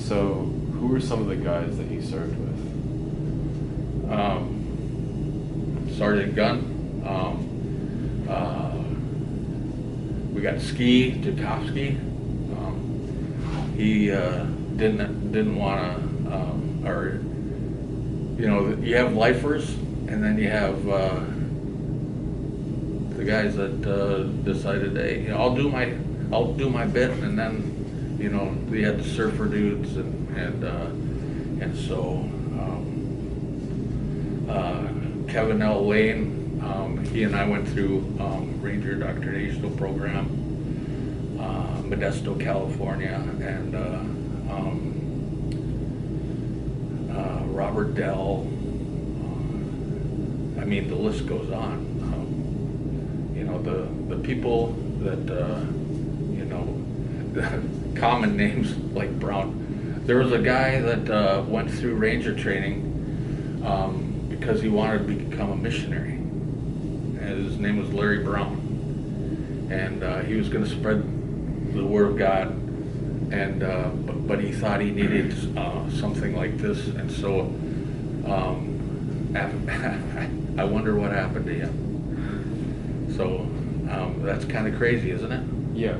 So, who were some of the guys that you served with? Sergeant Gunn. We got Ski Jakovsky. He didn't want to, or you have lifers, and then you have the guys that decided, hey, I'll do my bit, and then we had the surfer dudes, and so Kevin L. Lane, he and I went through Ranger Indoctrinational Program, Modesto, California, and Robert Dell. I mean, the list goes on. The people that the common names like Brown. There was a guy that went through Ranger training because he wanted to become a missionary. And his name was Larry Brown, and he was going to spread the word of God, and but he thought he needed something like this, and so I wonder what happened to him. So that's kind of crazy, isn't it? Yeah.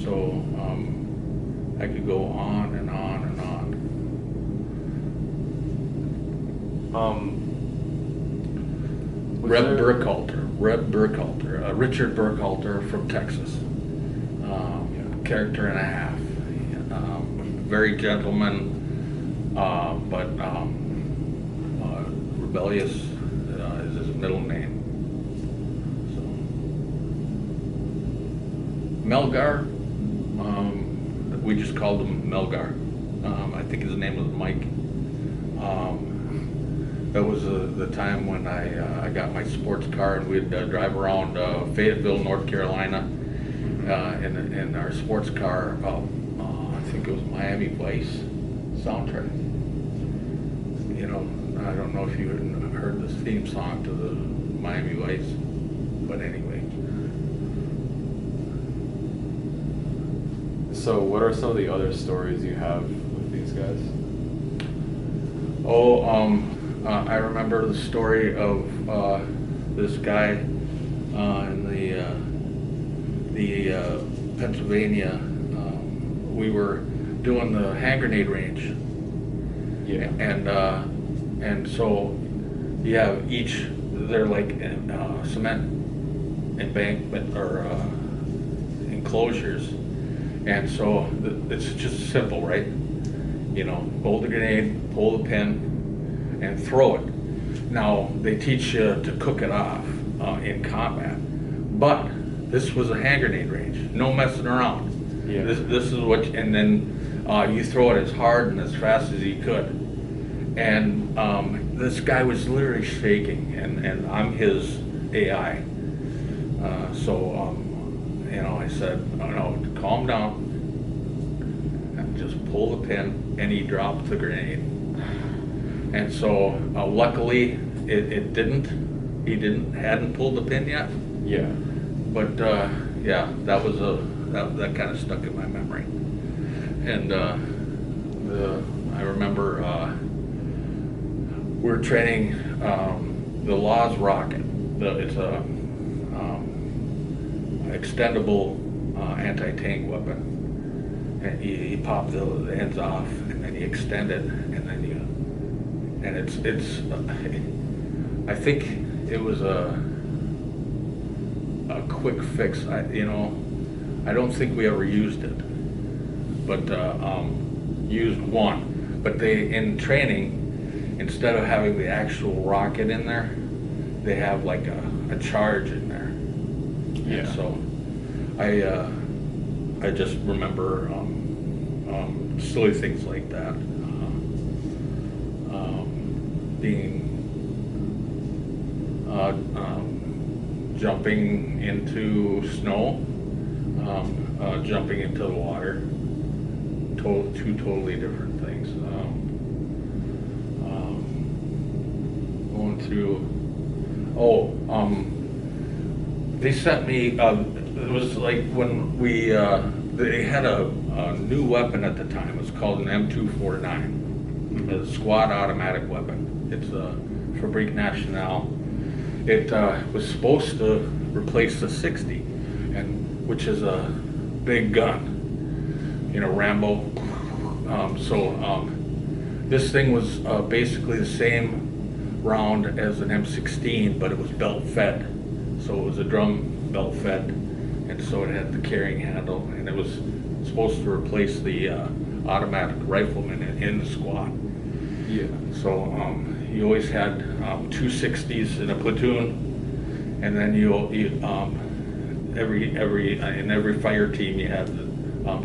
So I could go on and on and on. Reb Burkhalter, Richard Burkhalter from Texas. Character and a half. Very gentleman, but rebellious is his middle name. So. Melgar, we just called him Melgar. I think his name was Mike. That was the time when I got my sports car, and we'd drive around Fayetteville, North Carolina, in our sports car. I think it was Miami Vice soundtrack. I don't know if you heard the theme song to the Miami Vice, but anyway. So, what are some of the other stories you have with these guys? I remember the story of this guy in the Pennsylvania. We were doing the hand grenade range. Yeah. And so you have each, they're like cement embankment or enclosures, and so it's just simple, right? Hold the grenade, pull the pin, and throw it. Now they teach you to cook it off in combat, but this was a hand grenade range, no messing around. Yeah. This is what, and then you throw it as hard and as fast as you could. And this guy was literally shaking, and I'm his AI. So I said, oh, no, calm down, and just pull the pin, and he dropped the grenade. And so luckily it didn't. He hadn't pulled the pin yet. Yeah. But yeah, that was that kind of stuck in my memory. And I remember we were training the Laws rocket. It's a extendable anti-tank weapon. And he popped the ends off, and then you extend it, and then and it's I think it was a quick fix. I don't think we ever used it, but used one. But they, in training, instead of having the actual rocket in there, they have like a charge in there. Yeah. And so I just remember silly things like that. Being jumping into snow, jumping into the water, two totally different things. Going through, they sent me, it was like when we, they had a new weapon at the time. It was called an M249, a squad automatic weapon. It's a Fabrique Nationale. It was supposed to replace the 60, and which is a big gun, you know, Rambo. This thing was basically the same round as an M16, but it was belt fed. So it was a drum belt fed, and so it had the carrying handle, and it was supposed to replace the automatic rifleman in the squad. Yeah. So you always had 260s in a platoon, and then in every fire team you had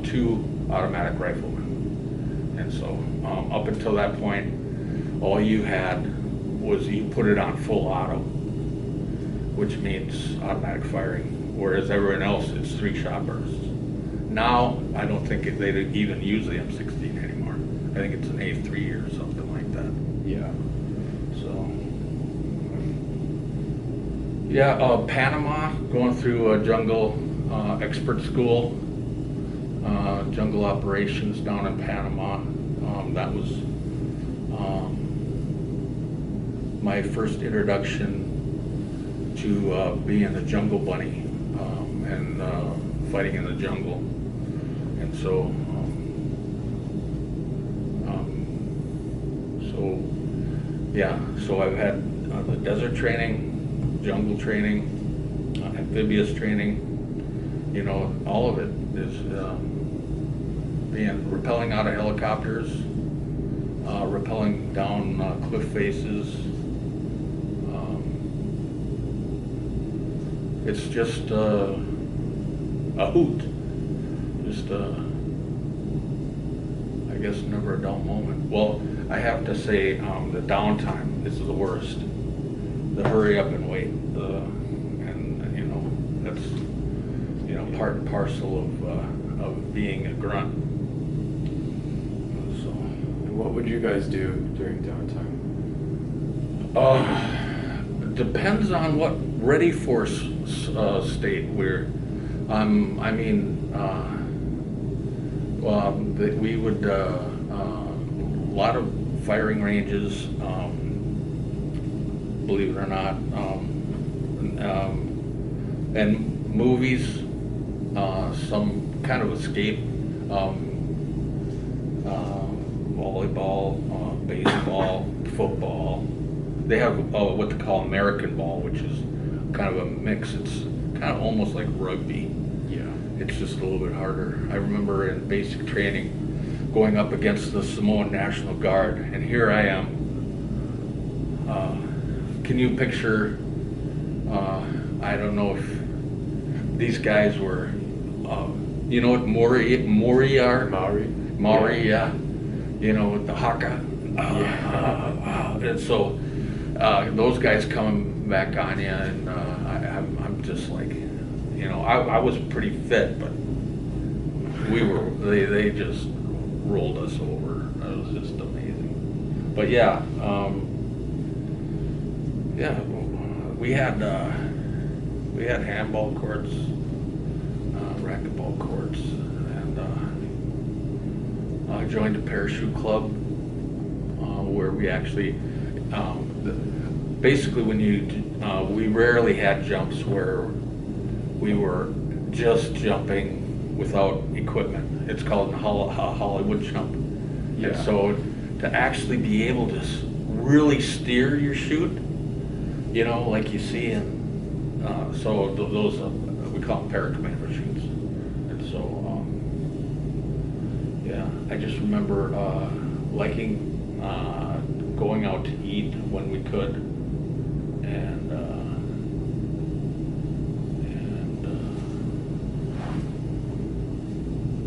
2 automatic riflemen. And so up until that point, all you had was you put it on full auto, which means automatic firing, whereas everyone else it's 3-shot bursts. Now I don't think they even use the M16 anymore. I think it's an A3 or something like that. Yeah. So, yeah, Panama, going through a jungle expert school, jungle operations down in Panama. That was my first introduction to being a jungle bunny and fighting in the jungle. And so, so I've had the desert training, jungle training, amphibious training, you know, all of it is rappelling out of helicopters, rappelling down cliff faces. It's just a hoot, just I guess never a dull moment. Well, I have to say the downtime is the worst. The hurry up and wait, and you know that's part and parcel of being a grunt. So, what would you guys do during downtime? Depends on what ready force state we're. We would a lot of firing ranges, believe it or not, and movies, some kind of escape, volleyball, baseball, football. They have what they call American ball, which is kind of a mix. It's kind of almost like rugby. Yeah. It's just a little bit harder. I remember in basic training going up against the Samoan National Guard, and here I am. Can you picture, I don't know if these guys were, you know what Maori are? Maori, yeah. You know, with the haka. And so those guys come back on you, and I'm just like, you know, I was pretty fit, but they just rolled us over. It was just amazing. But yeah, we had handball courts, racquetball courts, and I joined a parachute club where we actually basically when we rarely had jumps where we were just jumping without equipment. It's called a Hollywood jump. Yeah. And so to actually be able to really steer your chute, you know, like you see in, so those, we call them paracommander chutes. And so, yeah, I just remember liking going out to eat when we could. And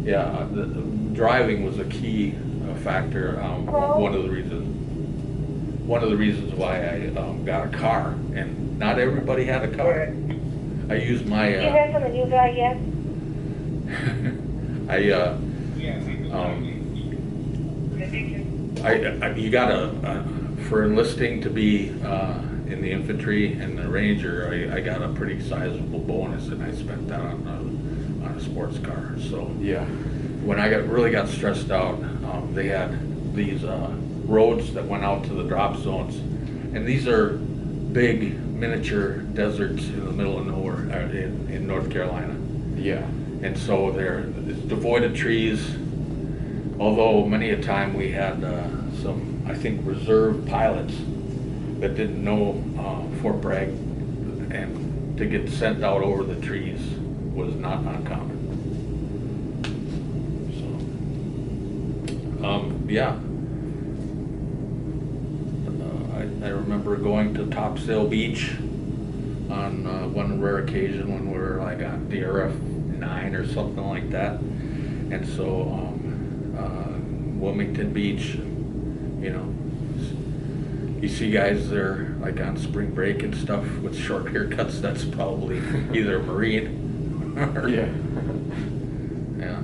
yeah, the driving was a key factor. One of the reasons why I got a car, and not everybody had a car. I used my. You heard from the new guy yet? You got for enlisting to be in the infantry and the Ranger, I got a pretty sizable bonus, and I spent that on a sports car. So Yeah. when I really got stressed out, they had these roads that went out to the drop zones, and these are big miniature deserts in the middle of nowhere in North Carolina. Yeah. And so they're devoid of trees, although many a time we had some, I think, reserve pilots that didn't know Fort Bragg, and to get sent out over the trees was not uncommon. So, yeah. I remember going to Topsail Beach on one rare occasion when we were like on DRF 9 or something like that. And so Wilmington Beach, you know, you see guys there like on spring break and stuff with short haircuts. That's probably either a Marine or Yeah. yeah.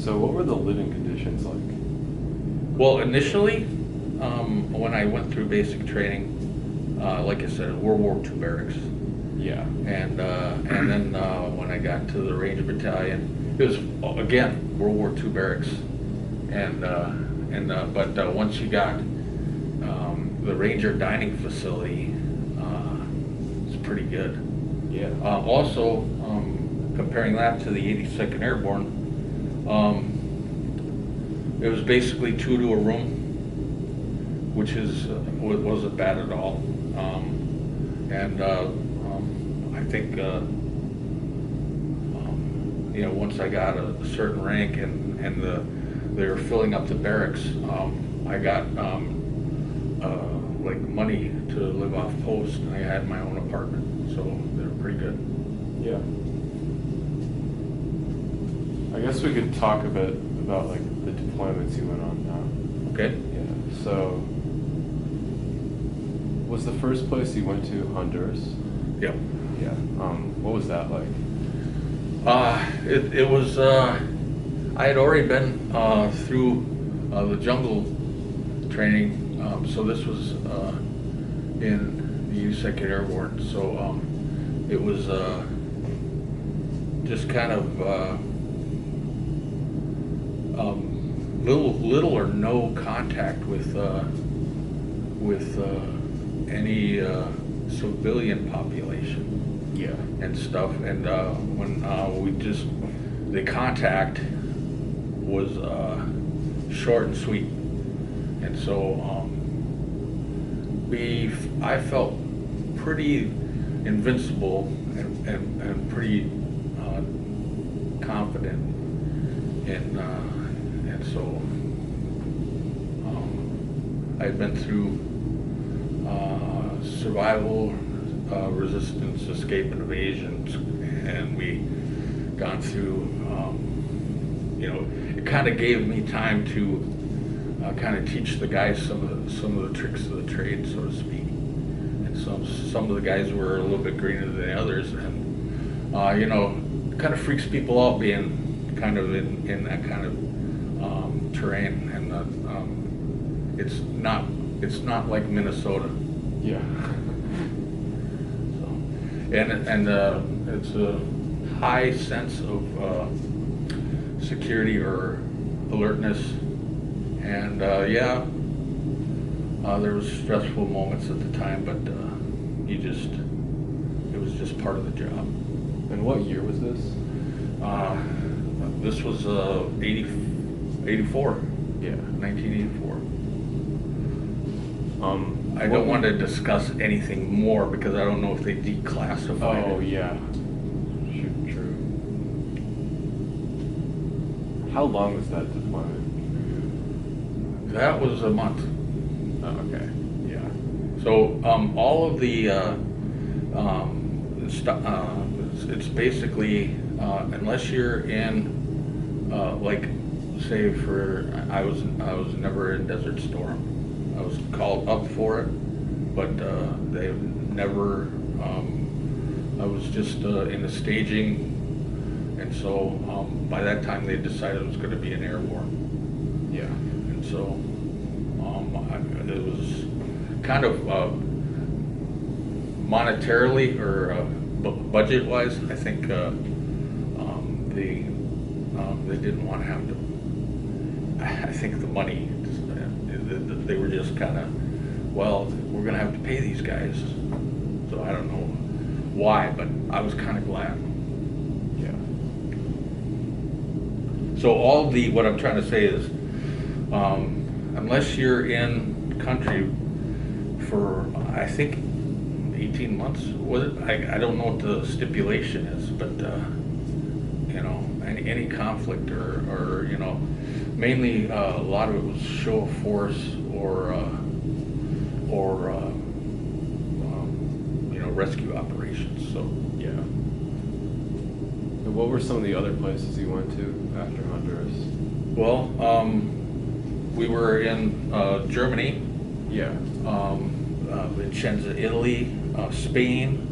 So what were the living conditions like? Well, initially, when I went through basic training, like I said, World War II barracks. Yeah. And then when I got to the Ranger Battalion, it was again World War II barracks, but once you got the Ranger dining facility, it's pretty good. Yeah. Also, comparing that to the 82nd Airborne, it was basically 2 to a room, which wasn't bad at all. I think you know, once I got a certain rank and they were filling up the barracks, I got like money to live off post, and I had my own apartment, so they were pretty good. Yeah. I guess we could talk a bit about like the deployments you went on now. Okay. Yeah. So, was the first place you went to Honduras? Yep. Yeah. What was that like? It was, I had already been through the jungle training, so this was in the 82nd Airborne, so it was just kind of little or no contact with any civilian population. Yeah. And stuff, and when the contact was short and sweet, and so I felt pretty invincible and pretty confident, and so I'd been through survival, resistance, escape, and evasion, and we gone through, you know, it kind of gave me time to kind of teach the guys some of the tricks of the trade, so to speak. And some of the guys were a little bit greener than the others, and you know, it kind of freaks people out being kind of in that kind of terrain, and it's not like Minnesota. Yeah. And it's a high sense of security or alertness, and yeah, there was stressful moments at the time, but it was just part of the job. And what year was this? This was 84. Yeah. 1984. I don't want to discuss anything more because I don't know if they declassified Oh, it. yeah. Shoot, true. How long was that deployment? That was a month. Oh, okay. Yeah. So all of the it's basically unless you're in like say I was never in Desert Storm. I was called up for it, but they've never. I was just in the staging, and so by that time they decided it was going to be an airborne. Yeah. And so kind of monetarily or budget-wise, I think they didn't want to have to. I think the money, they were just kind of, well, we're going to have to pay these guys. So I don't know why, but I was kind of glad. Yeah. So what I'm trying to say is, unless you're in country for, I think, 18 months, was it? I don't know what the stipulation is, but, you know, any conflict or, you know, mainly a lot of it was show of force or you know, rescue operations, so. Yeah. And what were some of the other places you went to after Honduras? Well, we were in Germany. Yeah. Vicenza, Italy, Spain.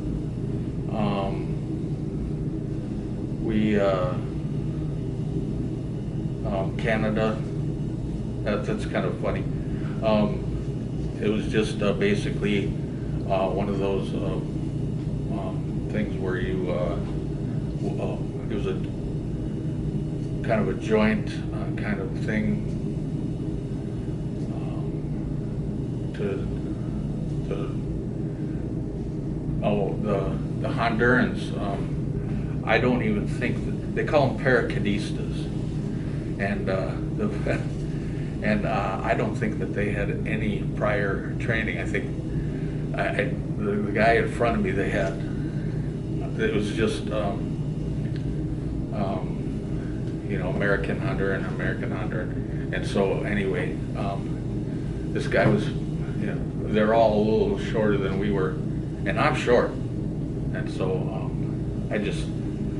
Canada. That's kind of funny. It was just basically one of those things where you it was a kind of a joint kind of thing the Hondurans. I don't even think that they call them paracaidistas, and I don't think that they had any prior training. I think the guy in front of me, they had, it was just you know, American Honduran, and so anyway, this guy was, you know, they're all a little shorter than we were, and I'm short, and so I just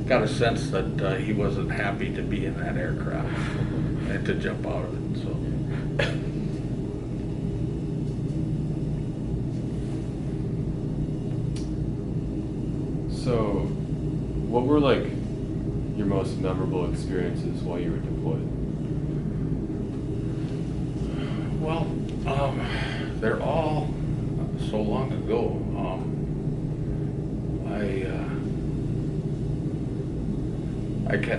got a sense that he wasn't happy to be in that aircraft and to jump out of it. So. So, what were like your most memorable experiences while you were deployed? Well, they're all so long ago.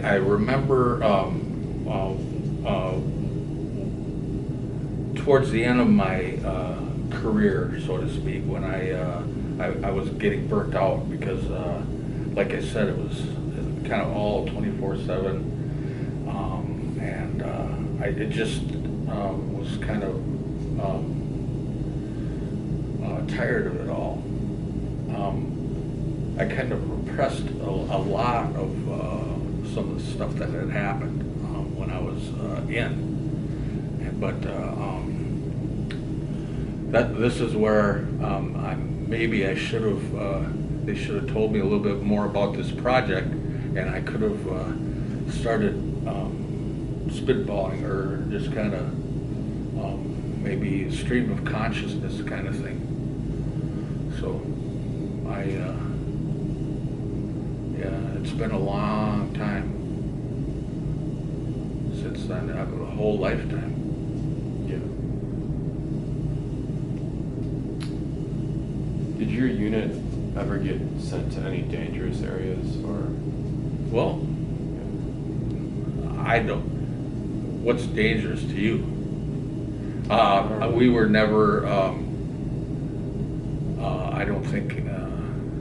I remember towards the end of my career, so to speak, when I was getting burnt out because, like I said, it was kind of all 24/7, and it just was kind of tired of it all. I kind of repressed a lot of some of the stuff that had happened when I was in, but this is where maybe I should have. They should have told me a little bit more about this project, and I could have started spitballing or just kind of maybe stream of consciousness kind of thing. So yeah, it's been a long time since then, a whole lifetime. Yeah. Did your unit ever get sent to any dangerous areas, or? Well, I don't. What's dangerous to you? We were never. I don't think.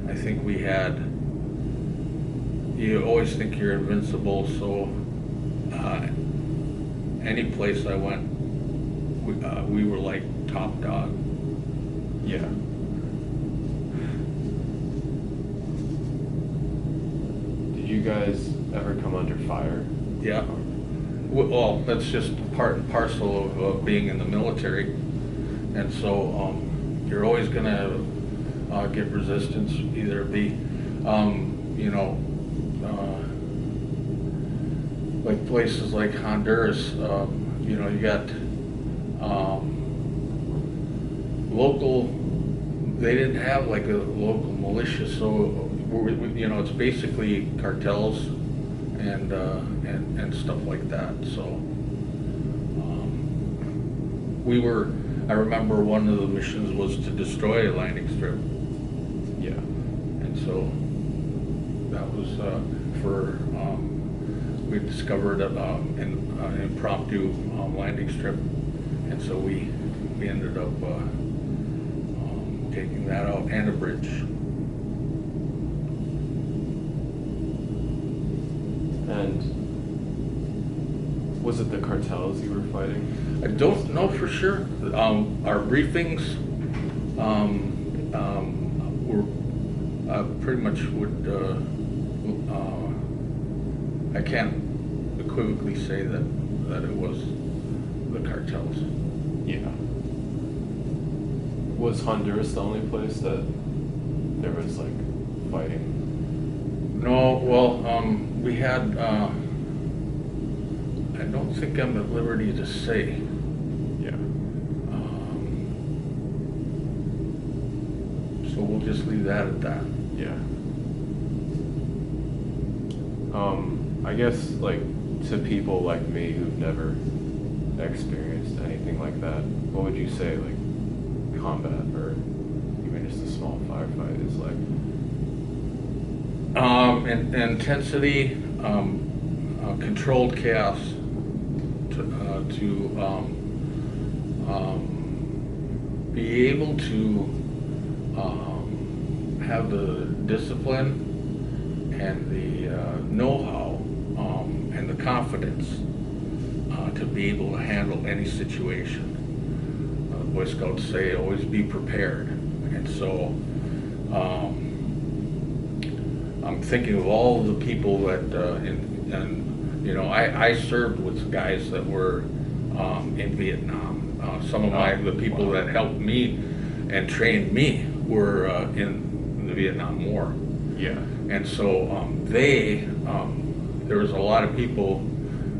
I think we had. You always think you're invincible, so any place I went, we were like top dog. Yeah. Did you guys ever come under fire? Yeah. Well, that's just part and parcel of being in the military, and so you're always going to get resistance. Either be, you know, like places like Honduras. You know, you got local. They didn't have like a local militia, so you know, it's basically cartels and stuff like that. So we were I remember one of the missions was to destroy a landing strip. Yeah. And so that was we discovered an impromptu landing strip. And so we ended up taking that out and a bridge. And was it the cartels you were fighting? I don't know for sure. Our briefings were pretty much would. I can't equivocally say that it was the cartels. Yeah. Was Honduras the only place that there was like fighting? No, well, we had. I don't think I'm at liberty to say. Yeah. So we'll just leave that at that. Yeah. I guess like to people like me who've never experienced anything like that, what would you say like combat or even just a small firefight is like? Intensity, controlled chaos to be able to have the discipline and the know-how and the confidence to be able to handle any situation. Boy Scouts say always be prepared, and so I'm thinking of all the people that I served with guys that were in Vietnam. Some of the people that helped me and trained me were in the Vietnam War. Yeah. And so there was a lot of people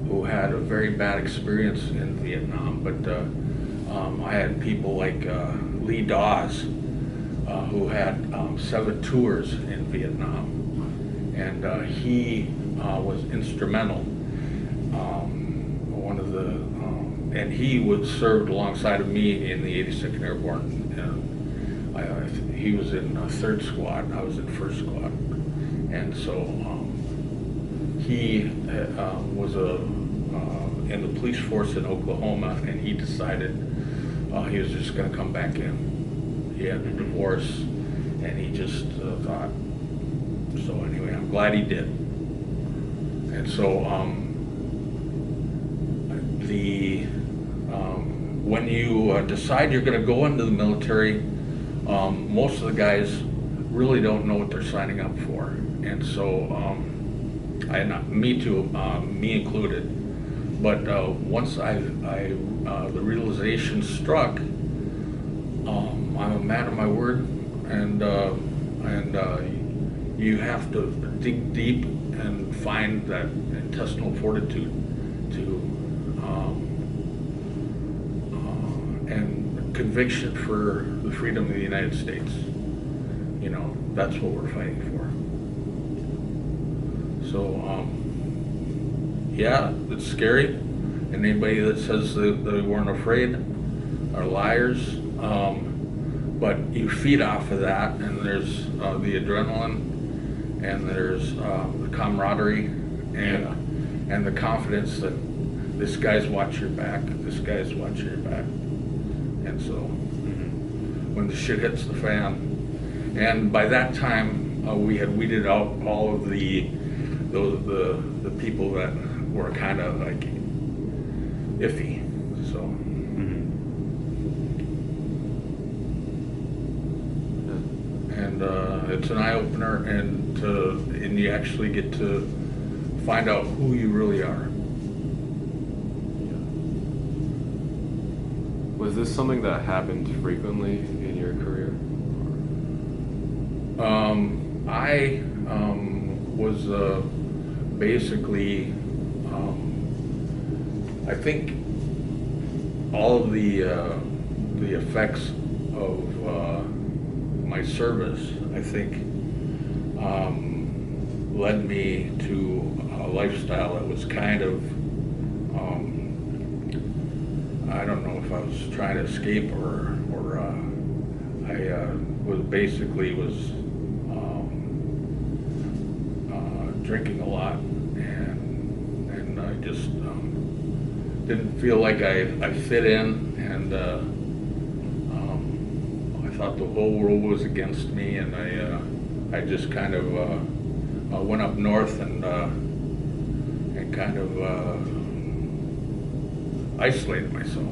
who had a very bad experience in Vietnam, but I had people like Lee Dawes, who had 7 tours in Vietnam, and he was instrumental. One of the and he was served alongside of me in the 82nd Airborne. He was in 3rd Squad. I was in 1st Squad, and so he was in the police force in Oklahoma, and he decided he was just going to come back in. He had a divorce, and he just thought. So anyway, I'm glad he did. And so when you decide you're going to go into the military, most of the guys really don't know what they're signing up for, and so me too, me included. But once the realization struck, I'm a man of my word, and you have to dig deep and find that intestinal fortitude to and conviction for the freedom of the United States. You know, that's what we're fighting for. So, yeah, it's scary, and anybody that says they weren't afraid are liars. But you feed off of that, and there's the adrenaline, and there's the camaraderie, and the confidence that this guy's watch your back, this guy's watch your back. And so when the shit hits the fan, and by that time we had weeded out all of the people that were kind of like iffy. So and it's an eye opener, and you actually get to find out who you really are. Was this something that happened frequently in your career? I was basically, I think all of the effects of my service, I think, led me to a lifestyle that was kind of, I don't know if I was trying to escape or I was basically drinking a lot, and I just didn't feel like I fit in, and I thought the whole world was against me, and I just kind of went up north and kind of isolated myself.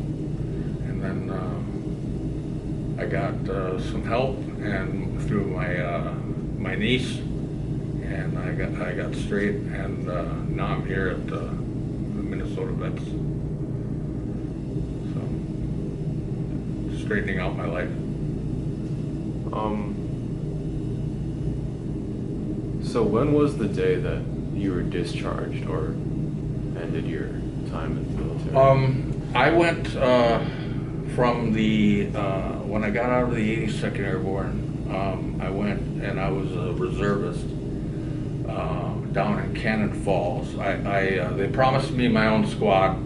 And then I got some help and through my niece, and I got straight, and now I'm here at the Minnesota Vets. So straightening out my life. So when was the day that you were discharged or ended your time in the military? I went from the when I got out of the 82nd Airborne. I went and I was a reservist down in Cannon Falls. They promised me my own squad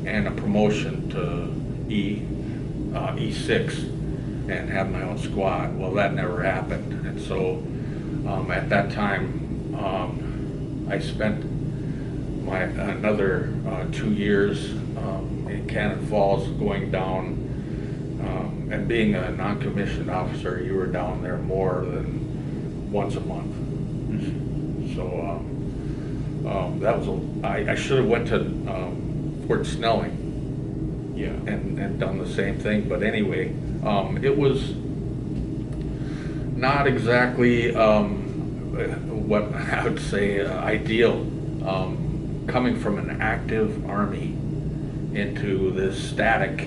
and a promotion to E6 and have my own squad. Well, that never happened, and so at that time I spent another 2 years in Cannon Falls, going down and being a non-commissioned officer. You were down there more than once a month. So that was I should have went to Fort Snelling, Yeah. and done the same thing. But anyway, it was not exactly what I would say ideal, coming from an active Army into this static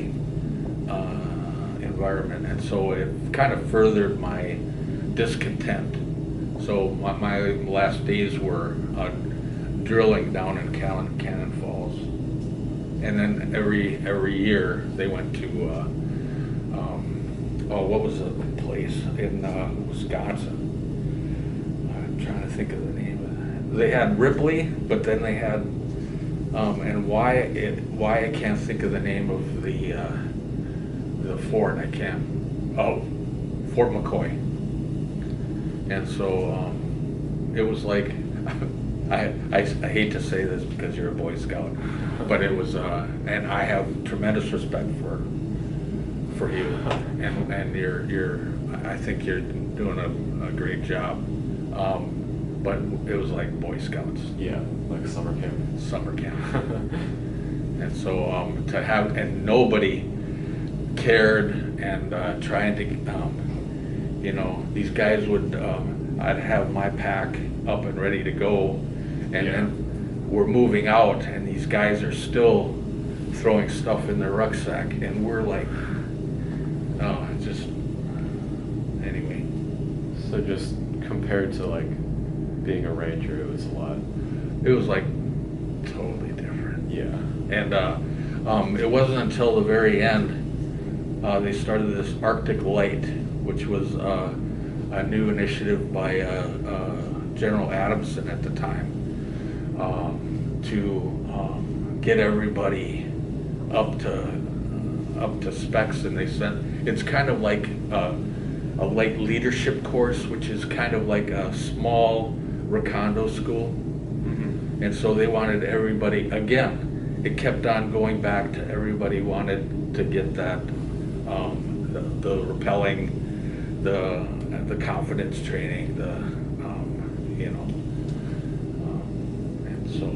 environment, and so it kind of furthered my discontent. So my last days were drilling down in Cannon Falls, and then every year they went to what was the place in Wisconsin? I'm trying to think of the name of it. They had Ripley, but then they had and why I can't think of the name of the fort. I can't. Oh, Fort McCoy. And so it was like, I hate to say this because you're a Boy Scout, but it was, and I have tremendous respect for you, and I think you're doing a great job. But it was like Boy Scouts. Yeah, like summer camp. Summer camp. And so to have, and nobody cared, and trying to, these guys would, I'd have my pack up and ready to go, and then we're moving out, and these guys are still throwing stuff in their rucksack, and we're like, just, anyway. So just compared to like being a ranger, it was a lot. It was like totally different. Yeah. And it wasn't until the very end they started this Arctic Light, which was a new initiative by General Adamson at the time, to get everybody up to specs, and they sent. It's kind of like a light leadership course, which is kind of like a small recondo school. Mm-hmm. And so they wanted everybody, again, it kept on going back to everybody wanted to get that, the rappelling, the confidence training, and so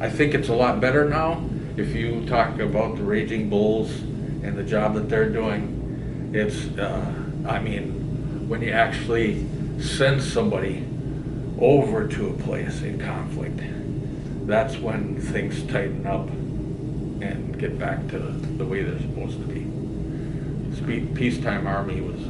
I think it's a lot better now. If you talk about the Raging Bulls and the job that they're doing, it's, when you actually send somebody over to a place in conflict, that's when things tighten up and get back to the way they're supposed to be. Peacetime Army was